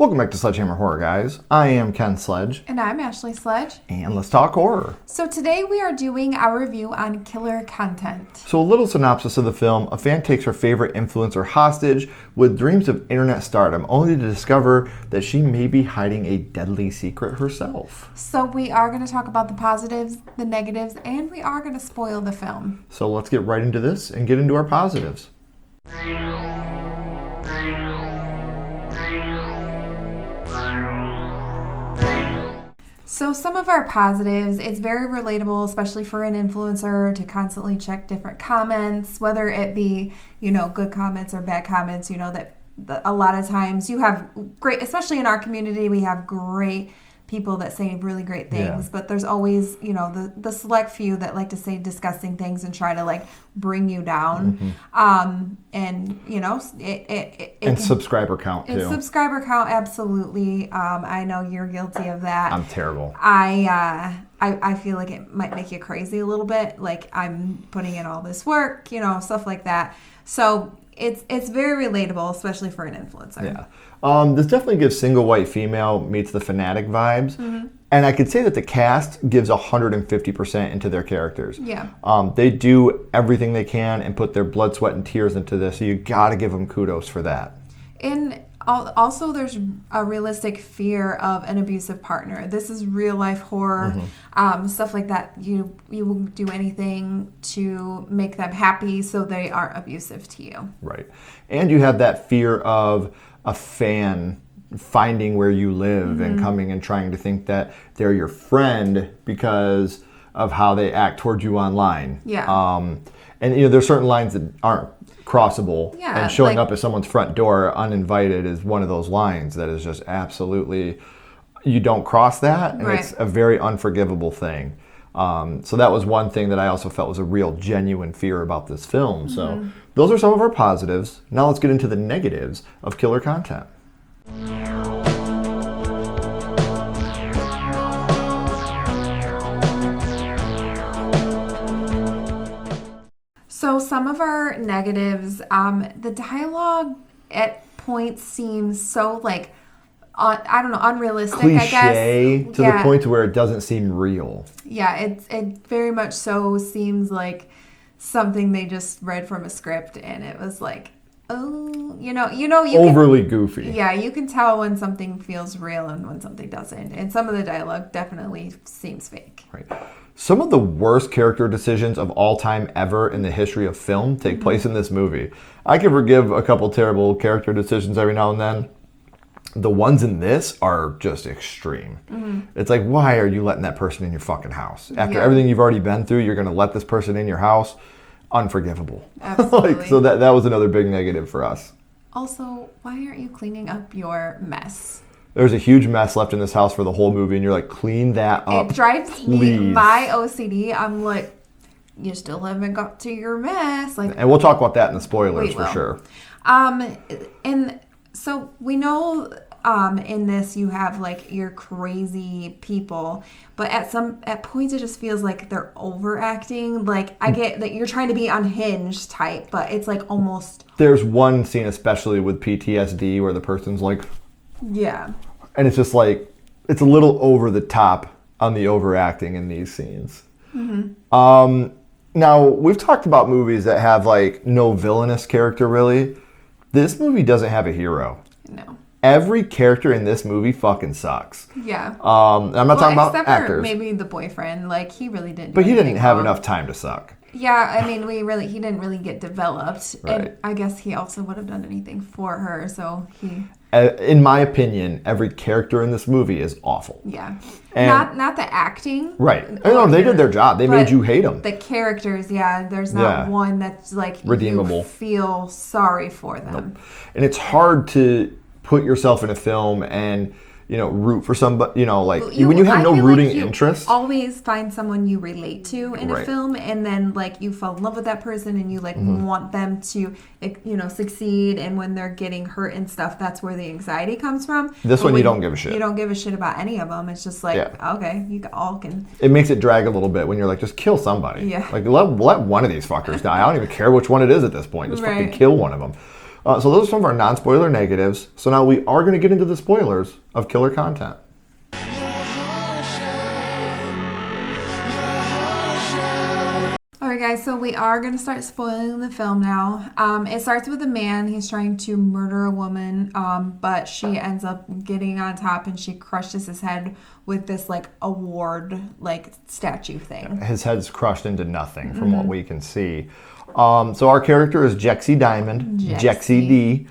Welcome back to Sledgehammer Horror, guys. I am Ken Sledge. And I'm Ashley Sledge. And let's talk horror. So today we are doing our review on killer content. So a little synopsis of the film. A fan takes her favorite influencer hostage with dreams of internet stardom, only to discover that she may be hiding a deadly secret herself. So we are going to talk about the positives, the negatives, and we are going to spoil the film. So let's get right into this and get into our positives. So some of our positives, it's very relatable, especially for an influencer to constantly check different comments, whether it be, good comments or bad comments, that a lot of times you have great, especially in our community, we have great people that say really great things, but there's always, the select few that like to say disgusting things and try to bring you down. And Subscriber count too. And subscriber count, absolutely. I know you're guilty of that. I'm terrible. I feel like it might make you crazy a little bit. Like I'm putting in all this work, stuff like that. So it's very relatable, especially for an influencer. Yeah. This definitely gives single white female meets the fanatic vibes. And I could say that the cast gives 150% into their characters. Yeah. They do everything they can and put their blood, sweat, and tears into this. So you got to give them kudos for that. And also there's a realistic fear of an abusive partner. This is real life horror, stuff like that. You will do anything to make them happy so they aren't abusive to you. Right. And you have that fear of a fan finding where you live and coming and trying to think that they're your friend because of how they act towards you online. Yeah. And there's certain lines that aren't crossable. Yeah, and showing up at someone's front door uninvited is one of those lines that is just absolutely, you don't cross that, and it's a very unforgivable thing. So that was one thing that I also felt was a real genuine fear about this film. So those are some of our positives. Now let's get into the negatives of killer content. So some of our negatives, the dialogue at points seems so unrealistic, Cliche, I guess. To the point to where it doesn't seem real. Yeah, it very much so seems like something they just read from a script, and it was like, overly goofy. Yeah, you can tell when something feels real and when something doesn't. And some of the dialogue definitely seems fake. Right. Some of the worst character decisions of all time ever in the history of film take place in this movie. I can forgive a couple terrible character decisions every now and then. The ones in this are just extreme. It's like, why are you letting that person in your fucking house? After everything you've already been through, you're going to let this person in your house? Unforgivable. Absolutely. So that was another big negative for us. Also, why aren't you cleaning up your mess? There's a huge mess left in this house for the whole movie, and you're like, clean that up. It drives please. me, my OCD. I'm like, you still haven't got to your mess. And we'll talk about that in the spoilers for sure. And so we know in this you have your crazy people, but at points it just feels like they're overacting. I get that you're trying to be unhinged type, but it's almost. There's one scene especially with PTSD where the person's like. Yeah. And it's just it's a little over the top on the overacting in these scenes. Now, we've talked about movies that have no villainous character really. This movie doesn't have a hero. No. Every character in this movie fucking sucks. Yeah. I'm not talking about except actors. For maybe the boyfriend, he really didn't. But he didn't have enough time to suck. Yeah, I mean, he didn't really get developed, Right. and I guess he also would have done anything for her. So he. In my opinion, every character in this movie is awful. Yeah, and not the acting. Right. No, they did their job. They made you hate them. The characters, there's not one that's redeemable. You feel sorry for them. Nope. And it's hard to put yourself in a film and root for somebody. When you have no rooting interest. Always find someone you relate to in a film, and then you fall in love with that person, and you want them to succeed. And when they're getting hurt and stuff, that's where the anxiety comes from. This one you don't give a shit. You don't give a shit about any of them. It's just okay, you all can. It makes it drag a little bit when you're just kill somebody. Yeah. Let one of these fuckers die. I don't even care which one it is at this point. Just fucking kill one of them. So those are some of our non-spoiler negatives. So now we are going to get into the spoilers of killer content. Alright guys, so we are going to start spoiling the film now. It starts with a man. He's trying to murder a woman, but she ends up getting on top and she crushes his head with this like award like statue thing. His head's crushed into nothing from what we can see. So our character is Jexy Diamond, Jexy D.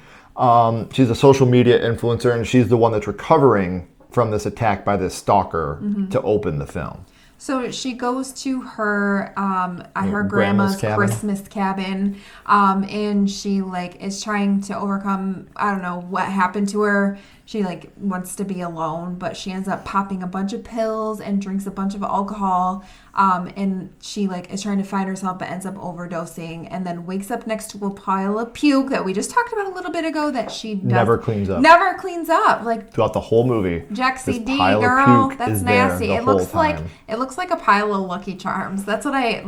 She's a social media influencer and she's the one that's recovering from this attack by this stalker to open the film. So she goes to her her grandma's Christmas cabin, and she like is trying to overcome, I don't know what happened to her. She like wants to be alone, but she ends up popping a bunch of pills and drinks a bunch of alcohol, and she like is trying to find herself but ends up overdosing and then wakes up next to a pile of puke that we just talked about a little bit ago that she never cleans up. Never cleans up. Like throughout the whole movie. Jexy D, girl, that's nasty. It looks like a pile of Lucky Charms. That's what I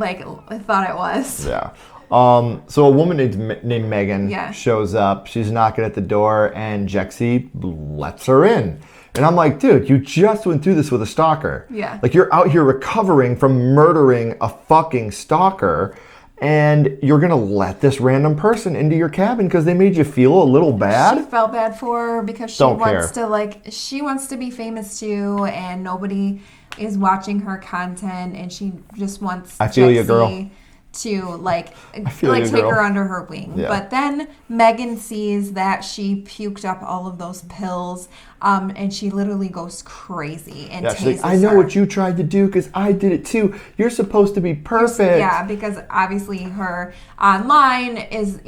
thought it was. Yeah. So a woman named Megan shows up. She's knocking at the door, and Jexy lets her in. And I'm like, dude, you just went through this with a stalker. Yeah. Like, you're out here recovering from murdering a fucking stalker, and you're gonna let this random person into your cabin because they made you feel a little bad? She felt bad for her because she wants to be famous too, and nobody is watching her content, and she just wants Jexy to take her under her wing. Yeah. But then Megan sees that she puked up all of those pills, and she literally goes crazy and tases she's like, I know what you tried to do because I did it too. You're supposed to be perfect. Yeah, because obviously her online is,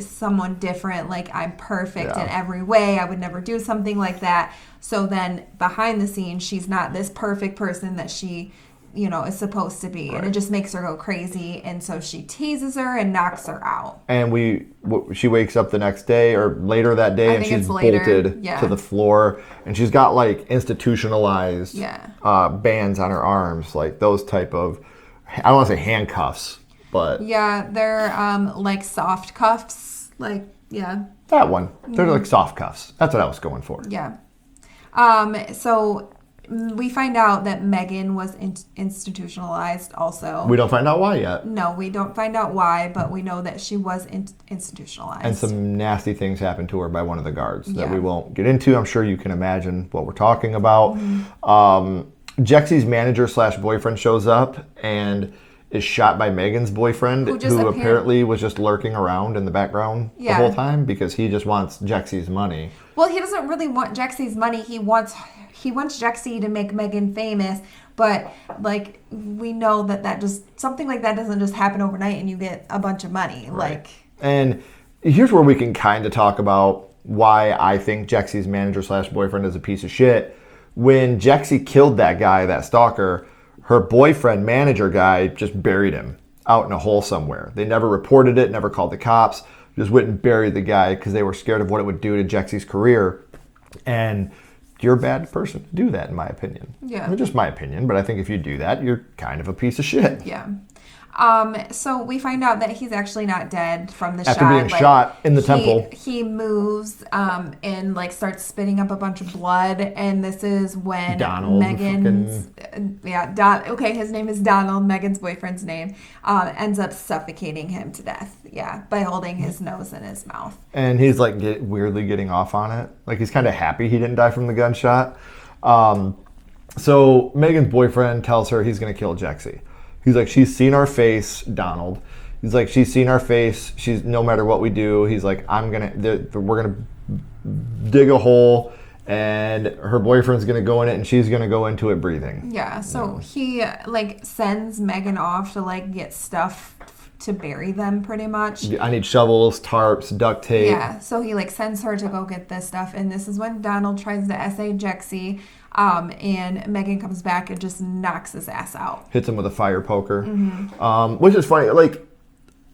someone different. Like, I'm perfect in every way. I would never do something like that. So then behind the scenes, she's not this perfect person that she is supposed to be. Right. And it just makes her go crazy. And so she teases her and knocks her out. And she wakes up the next day or later that day and she's bolted to the floor. And she's got like institutionalized bands on her arms, like those type of, I don't want to say handcuffs, but. Yeah, they're like soft cuffs. Like, yeah. That one. They're like soft cuffs. That's what I was going for. Yeah. So we find out that Megan was institutionalized also. We don't find out why yet. No, we don't find out why, but we know that she was institutionalized. And some nasty things happened to her by one of the guards that we won't get into. I'm sure you can imagine what we're talking about. Jexy's manager / boyfriend shows up and is shot by Megan's boyfriend, who apparently was just lurking around in the background the whole time because he just wants Jexy's money. Well, he doesn't really want Jexy's money. He wants Jexy to make Megan famous, but like we know that just something like that doesn't just happen overnight and you get a bunch of money. Right. And here's where we can kind of talk about why I think Jexy's manager / boyfriend is a piece of shit. When Jexy killed that guy, that stalker, her boyfriend manager guy just buried him out in a hole somewhere. They never reported it, never called the cops, just went and buried the guy because they were scared of what it would do to Jexy's career. And you're a bad person to do that, in my opinion. Yeah. I mean, just my opinion, but I think if you do that, you're kind of a piece of shit. Yeah. So we find out that he's actually not dead from the shot. After being shot in the temple. He moves and starts spitting up a bunch of blood, and this is when Megan's his name is Donald, Megan's boyfriend's name, ends up suffocating him to death. Yeah, by holding his nose in his mouth. And he's like weirdly getting off on it. Like he's kind of happy he didn't die from the gunshot. So Megan's boyfriend tells her he's going to kill Jexy. He's like, she's seen our face, Donald. He's like, she's seen our face. She's no matter what we do. He's like, we're gonna dig a hole, and her boyfriend's gonna go in it, and she's gonna go into it breathing. Yeah. So he sends Megan off to get stuff to bury them, pretty much. I need shovels, tarps, duct tape. Yeah. So he sends her to go get this stuff, and this is when Donald tries to essay Jexy. And Megan comes back and just knocks his ass out. Hits him with a fire poker. Mm-hmm. Which is funny.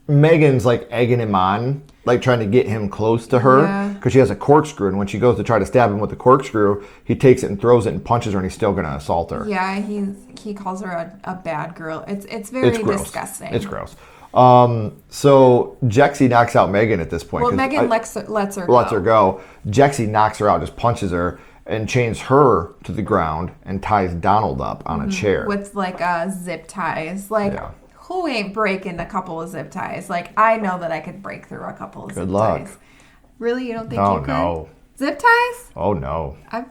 Megan's egging him on, trying to get him close to her because she has a corkscrew. And when she goes to try to stab him with the corkscrew, he takes it and throws it and punches her, and he's still going to assault her. Yeah, he calls her a bad girl. It's very disgusting. It's gross. So Jexy knocks out Megan at this point. Well, 'cause Megan lets her go. lets her go. Jexy knocks her out, just punches her, and chains her to the ground and ties Donald up on a chair. With like zip ties. Like, Yeah. who ain't breaking a couple of zip ties? Like, I know that I could break through a couple of zip luck. ties. Really? You don't think Oh, you could? no. Zip ties? Oh, no. I've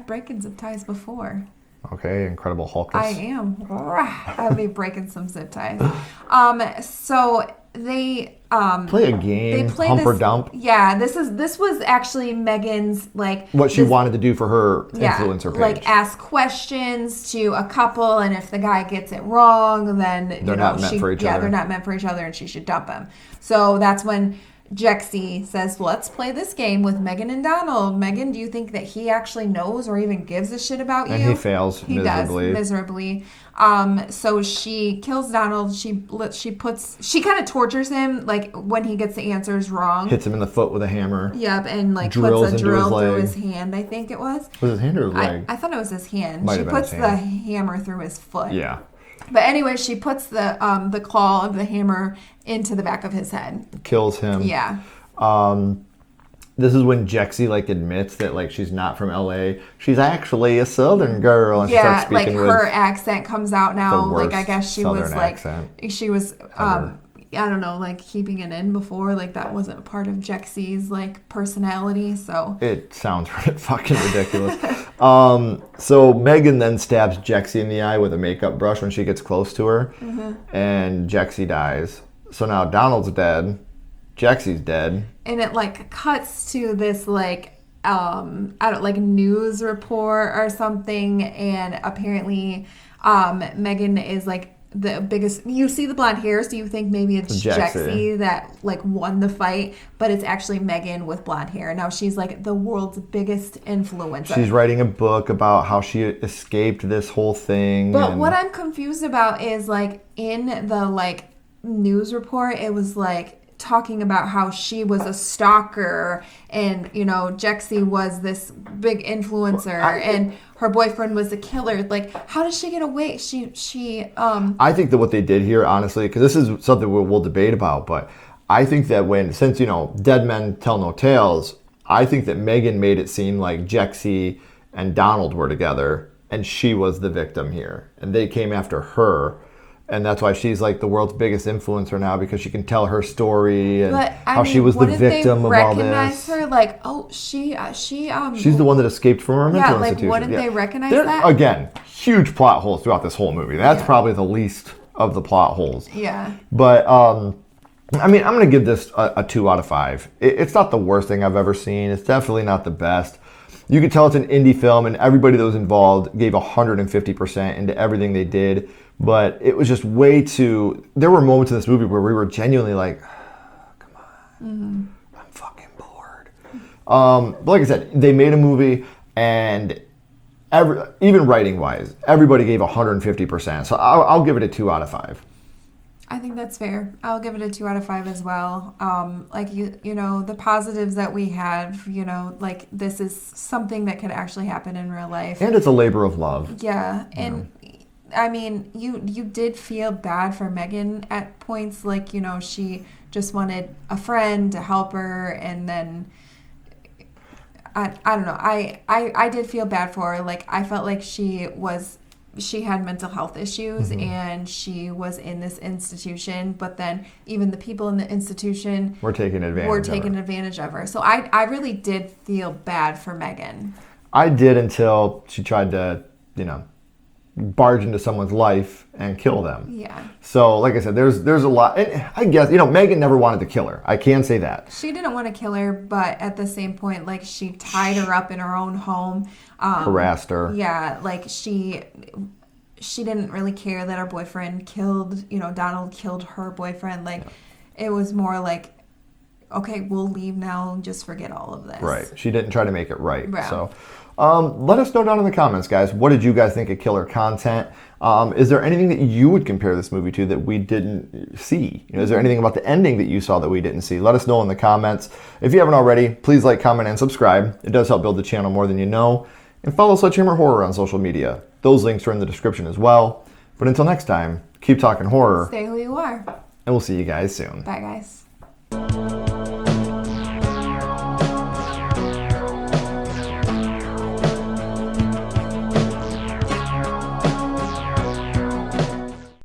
broken zip ties before. Okay, Incredible Hulk. I am. I'll be breaking some zip ties. So they Play a game, they play hump or this, dump. Yeah, this was actually Megan's like What she this- wanted to do for her influencer page. like ask questions to a couple, and if the guy gets it wrong, then They're not meant for each other. they're not meant for each other, and she should dump him. So that's when Jexy says, "Let's play this game with Megan and Donald. Megan, do you think that he actually knows or even gives a shit about And you?" he fails miserably. Does miserably. So she kills Donald. She kind of tortures him, like when he gets the answers wrong. Hits him in the foot with a hammer. Yep, and like Drills puts a into drill his through leg. his hand. I think it was. Was his hand or his leg? I thought it was his hand. Might She have been puts his the hand. hammer through his foot. Yeah. But anyway, she puts the claw of the hammer into the back of his head. Kills him. Yeah. This is when Jexy like admits that like she's not from LA. She's actually a Southern girl, and she Yeah, starts like speaking her with accent comes out now. the Like I worst guess she was Southern like accent she was ever. I don't know, like keeping it in before. Like that wasn't part of Jexy's like personality. So It sounds fucking ridiculous. So Megan then stabs Jexy in the eye with a makeup brush when she gets close to her, and Jexy dies. So now Donald's dead, Jexy's dead. and it like cuts to this like I don't like news report or something, and apparently Megan is like the biggest. You see the blonde hair, so you think maybe it's Jexy that like won the fight, but it's actually Megan with blonde hair. Now she's like the world's biggest influencer. She's writing a book about how she escaped this whole thing. But and what I'm confused about is like in the like news report, it was like talking about how she was a stalker, and you know Jexy was this big influencer, and her boyfriend was a killer. Like, how did she get away? I think that what they did here, honestly, because this is something we'll debate about, but I think that since dead men tell no tales, I think that Megan made it seem like Jexy and Donald were together, and she was the victim here, and they came after her. And that's why she's like the world's biggest influencer now, because she can tell her story and how she was the victim of all this. Her like, oh, she's the one that escaped from her mental institution. Wouldn't they recognize There, that? Again, huge plot holes throughout this whole movie. That's probably the least of the plot holes. Yeah. But I mean, I'm going to give this a 2 out of 5. It's not the worst thing I've ever seen. It's definitely not the best. You could tell it's an indie film, and everybody that was involved gave 150% into everything they did. But it was just way too... There were moments in this movie where we were genuinely like, oh, come on, I'm fucking bored. But like I said, they made a movie, and even writing-wise, everybody gave 150%. So I'll give it a 2 out of 5. I think that's fair. I'll give it a 2 out of 5 as well. Like you know, the positives that we have, like this is something that could actually happen in real life. And it's a labor of love. Yeah, and I mean, you did feel bad for Megan at points, like she just wanted a friend to help her, and then I don't know. I did feel bad for her. Like I felt like she had mental health issues, and she was in this institution, but then even the people in the institution were taking advantage of her. So I really did feel bad for Megan. I did, until she tried to, barge into someone's life and kill them. Yeah. So, like I said, there's a lot. And I guess, Megan never wanted to kill her. I can say that. She didn't want to kill her, but at the same point, like, she tied her up in her own home. Harassed her. Yeah, like, she didn't really care that her boyfriend killed, Donald killed her boyfriend. Like, it was more like, okay, we'll leave now and just forget all of this. Right. She didn't try to make it right. Yeah. So, let us know down in the comments, guys. What did you guys think of killer content? Is there anything that you would compare this movie to that we didn't see? Is there anything about the ending that you saw that we didn't see? Let us know in the comments. If you haven't already, please like, comment, and subscribe. It does help build the channel more than you know. And follow Sledgehammer Horror on social media. Those links are in the description as well. But until next time, keep talking horror. Stay who you are. and we'll see you guys soon. Bye, guys.